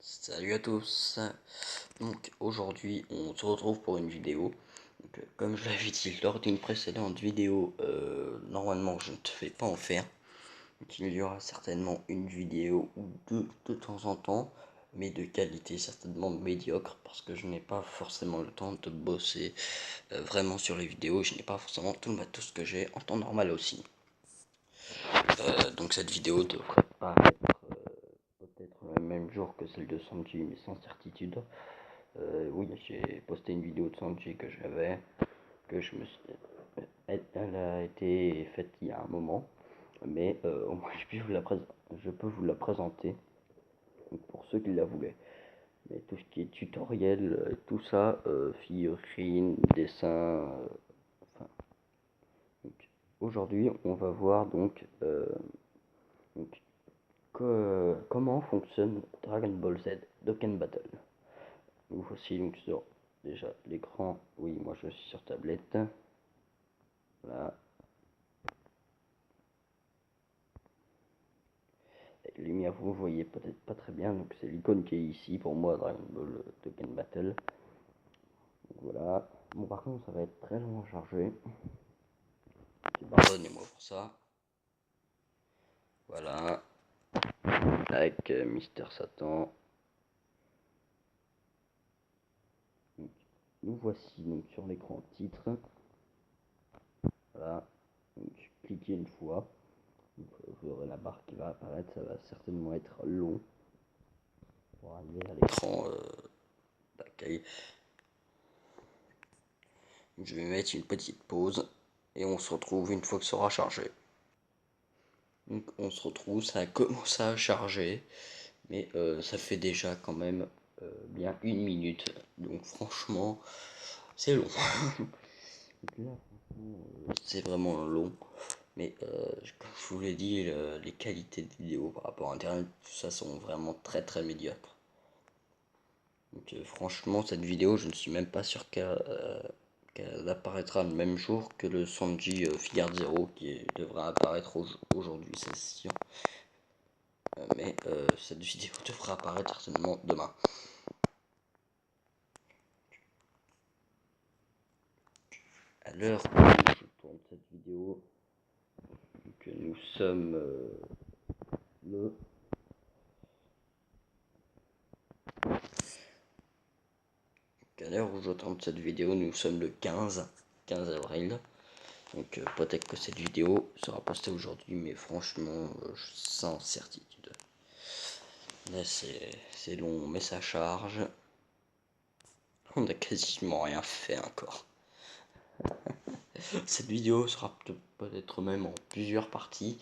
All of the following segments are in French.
Salut à tous. Donc aujourd'hui on se retrouve pour une vidéo. Comme je l'avais dit lors d'une précédente vidéo, normalement je ne devais pas en faire. Donc, il y aura certainement une vidéo ou deux de temps en temps, mais de qualité certainement médiocre parce que je n'ai pas forcément le temps de bosser vraiment sur les vidéos. Je n'ai pas forcément tout le matos que j'ai en temps normal aussi. Donc cette vidéo devrait pas peut-être le même jour que celle de Sanji, mais sans certitude. Oui, j'ai posté une vidéo de Sanji que j'avais, que je me suis... Elle a été faite il y a un moment, mais au moins je peux vous la présenter pour ceux qui la voulaient. Mais tout ce qui est tutoriel, tout ça, figurines, dessins, enfin... Aujourd'hui, on va voir donc, comment fonctionne Dragon Ball Z Dokkan Battle. Nous voici donc sur déjà l'écran. Oui, moi je suis sur tablette. Voilà. Avec les lumières, vous voyez peut-être pas très bien. Donc c'est l'icône qui est ici pour moi, Dragon Ball Dokkan Battle. Donc voilà. Bon, par contre, ça va être très long à charger. Pardonnez-moi pour ça. Voilà. Avec Mister Satan. Donc, nous voici donc sur l'écran titre. Voilà. Donc cliquez une fois. Donc, vous aurez la barre qui va apparaître. Ça va certainement être long pour arriver à l'écran d'accueil. Je vais mettre une petite pause et on se retrouve une fois que ça sera chargé. Donc on se retrouve, ça a commencé à charger, mais ça fait déjà quand même bien 1 minute. Donc franchement, c'est long. C'est vraiment long. Mais comme je vous l'ai dit, les qualités de vidéo par rapport à internet, tout ça sont vraiment très médiocres. Donc franchement, cette vidéo, je ne suis même pas sûr qu'elle apparaîtra le même jour que le Sanji Figure Zero qui devra apparaître aujourd'hui, c'est sûr. Mais cette vidéo devra apparaître certainement demain. À l'heure où je tourne cette vidéo, que nous sommes le... À l'heure où je tourne cette vidéo, nous sommes le 15 avril. Donc peut-être que cette vidéo sera postée aujourd'hui, mais franchement, sans certitude. Là c'est long, mais ça charge. On a quasiment rien fait encore. Cette vidéo sera peut-être même en plusieurs parties,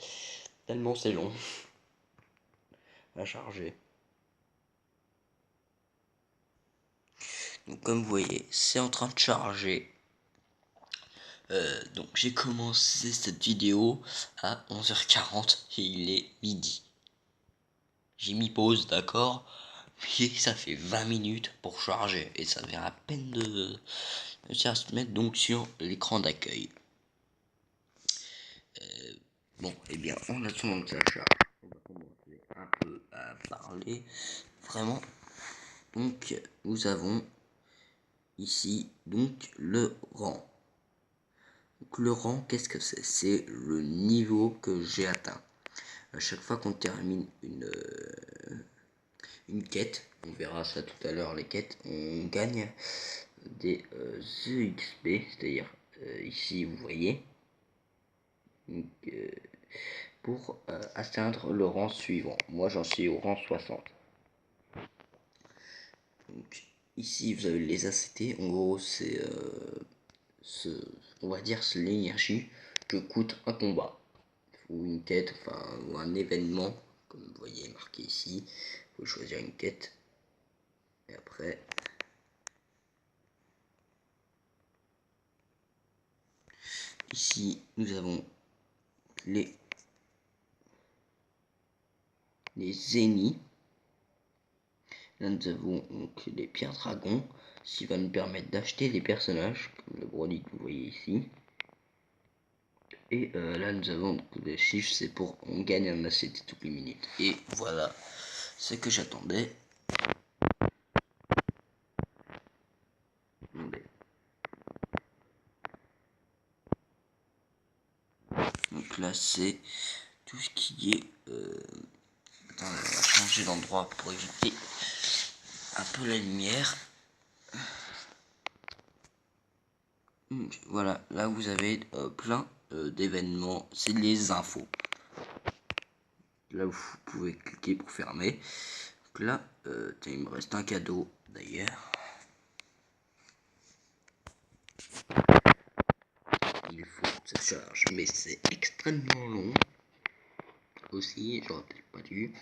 tellement c'est long à charger. Donc comme vous voyez, c'est en train de charger. Donc j'ai commencé cette vidéo à 11h40 et il est midi. J'ai mis pause, d'accord, mais ça fait 20 minutes pour charger et ça vient à peine de se mettre donc sur l'écran d'accueil. Bon, et bien en attendant que ça charge, on va commencer un peu à parler. Vraiment, donc nous avons ici donc le rang. Donc le rang, qu'est-ce que c'est? C'est le niveau que j'ai atteint. À chaque fois qu'on termine une quête, on verra ça tout à l'heure, les quêtes, on gagne des EXP, c'est-à-dire ici vous voyez, donc, pour atteindre le rang suivant. Moi j'en suis au rang 60. Donc ici vous avez les ACT, en gros c'est on va dire c'est l'énergie que coûte un combat ou une quête, enfin ou un événement, comme vous voyez marqué ici. Il faut choisir une quête et après ici nous avons les ennemis. Là nous avons donc les pierres dragons, ce qui va nous permettre d'acheter des personnages comme le Broly que vous voyez ici. Et là nous avons des chiffres, c'est pour on gagne un ACT toutes les minutes. Et voilà ce que j'attendais. classer tout ce qui est... Attends, on va changer d'endroit pour éviter un peu la lumière. Voilà, là vous avez plein d'événements, c'est les infos. Là vous pouvez cliquer pour fermer. Donc là, tiens, il me reste un cadeau d'ailleurs. Il faut que ça charge, mais c'est extrêmement long. Aussi, j'aurais peut-être pas dû.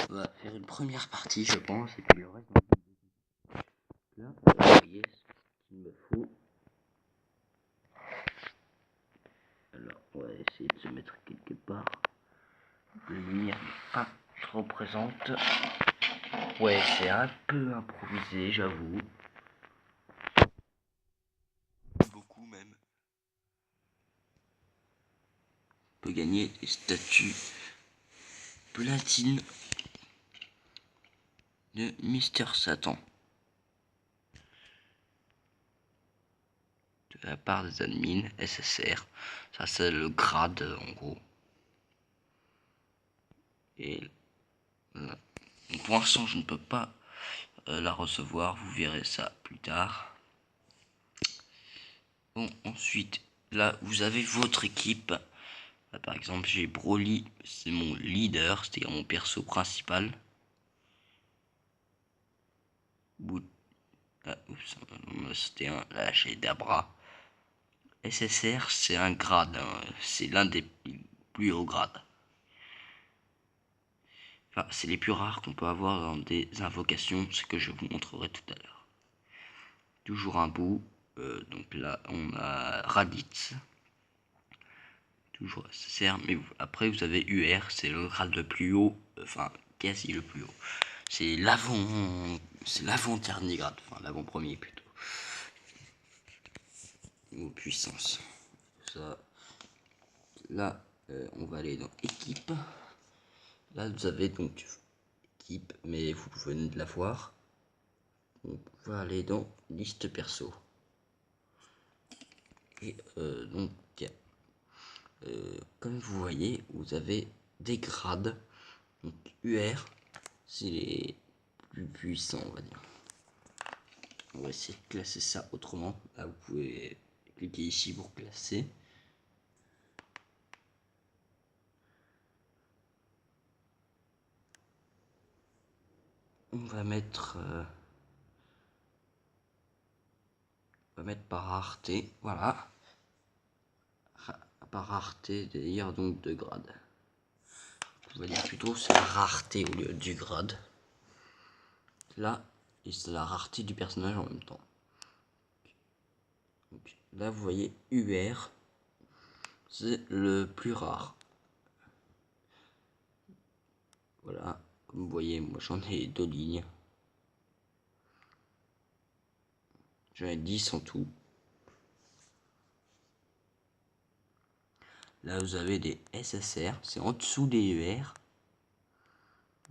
On va faire une première partie, je pense, et puis le reste. Là, vous voyez ce qu'il me faut. Alors, on va essayer de se mettre quelque part. La lumière n'est pas trop présente. Ouais, c'est un peu improvisé, j'avoue. Beaucoup même. On peut gagner des statues platine de Mister Satan. De la part des admins SSR. Ça c'est le grade en gros. Et pour l'instant je ne peux pas la recevoir, vous verrez ça plus tard. Bon, ensuite là vous avez votre équipe. Là, par exemple j'ai Broly, c'est mon leader, c'est-à-dire mon perso principal. Ah, c'était un, là j'ai Dabra. SSR c'est un grade, hein. C'est l'un des plus hauts grades. Enfin, c'est les plus rares qu'on peut avoir dans des invocations, ce que je vous montrerai tout à l'heure. Toujours un bout, donc là on a Raditz. Toujours SSR, mais après vous avez UR, c'est le grade le plus haut, enfin quasi le plus haut. C'est l'avant-dernier grade, enfin l'avant-premier plutôt. Aux puissances. Ça. Là, on va aller dans équipe. Là, vous avez donc équipe, mais vous venez de la voir. On va aller dans liste perso. Et donc, comme vous voyez, vous avez des grades. Donc, UR, c'est les plus puissants, on va dire. On va essayer de classer ça autrement. Là, vous pouvez cliquer ici pour classer. On va mettre par rareté, voilà. Par rareté, d'ailleurs, donc de grade. On va dire plutôt c'est la rareté au lieu du grade. Là, et c'est la rareté du personnage en même temps. Donc, là, vous voyez UR, c'est le plus rare. Voilà, comme vous voyez, moi j'en ai 2 lignes. J'en ai 10 en tout. Là, vous avez des SSR, c'est en dessous des UR.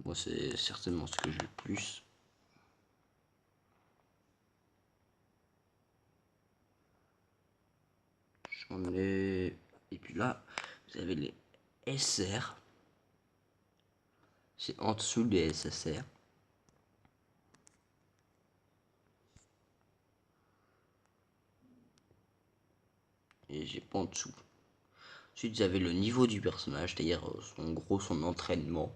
Moi, c'est certainement ce que j'ai le plus. J'en ai... Et puis là, vous avez les SR. C'est en dessous des SSR. Et j'ai pas en dessous. Ensuite, vous avez le niveau du personnage, c'est-à-dire en gros son entraînement.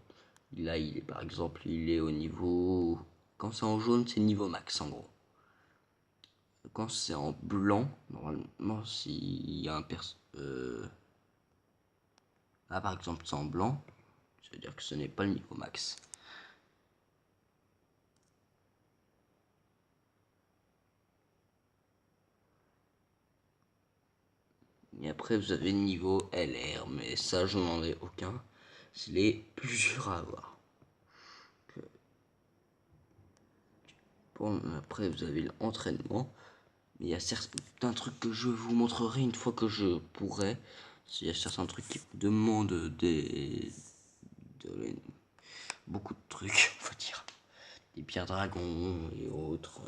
Là, il est par exemple, il est au niveau... Quand c'est en jaune, c'est niveau max en gros. Quand c'est en blanc, normalement, s'il y a un là, par exemple, c'est en blanc, ça veut dire que ce n'est pas le niveau max. Et après, vous avez le niveau LR, mais ça, je n'en ai aucun. C'est les plus durs à avoir. Bon, après, vous avez l'entraînement. Mais il y a certains trucs que je vous montrerai une fois que je pourrai. Il y a certains trucs qui vous demandent beaucoup de trucs, on va dire. Des pierres dragons et autres.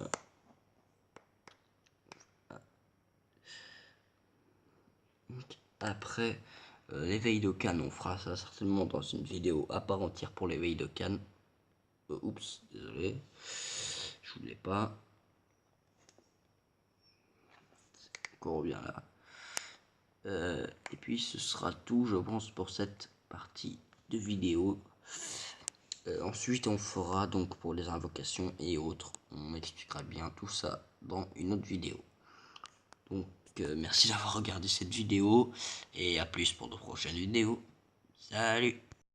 Après l'éveil de Cannes, on fera ça certainement dans une vidéo à part entière pour l'éveil de Cannes. Oups, désolé, je voulais pas. On revient là. Et puis ce sera tout, je pense, pour cette partie de vidéo. Ensuite, on fera donc pour les invocations et autres. On expliquera bien tout ça dans une autre vidéo. Donc, merci d'avoir regardé cette vidéo et à plus pour de prochaines vidéos. Salut!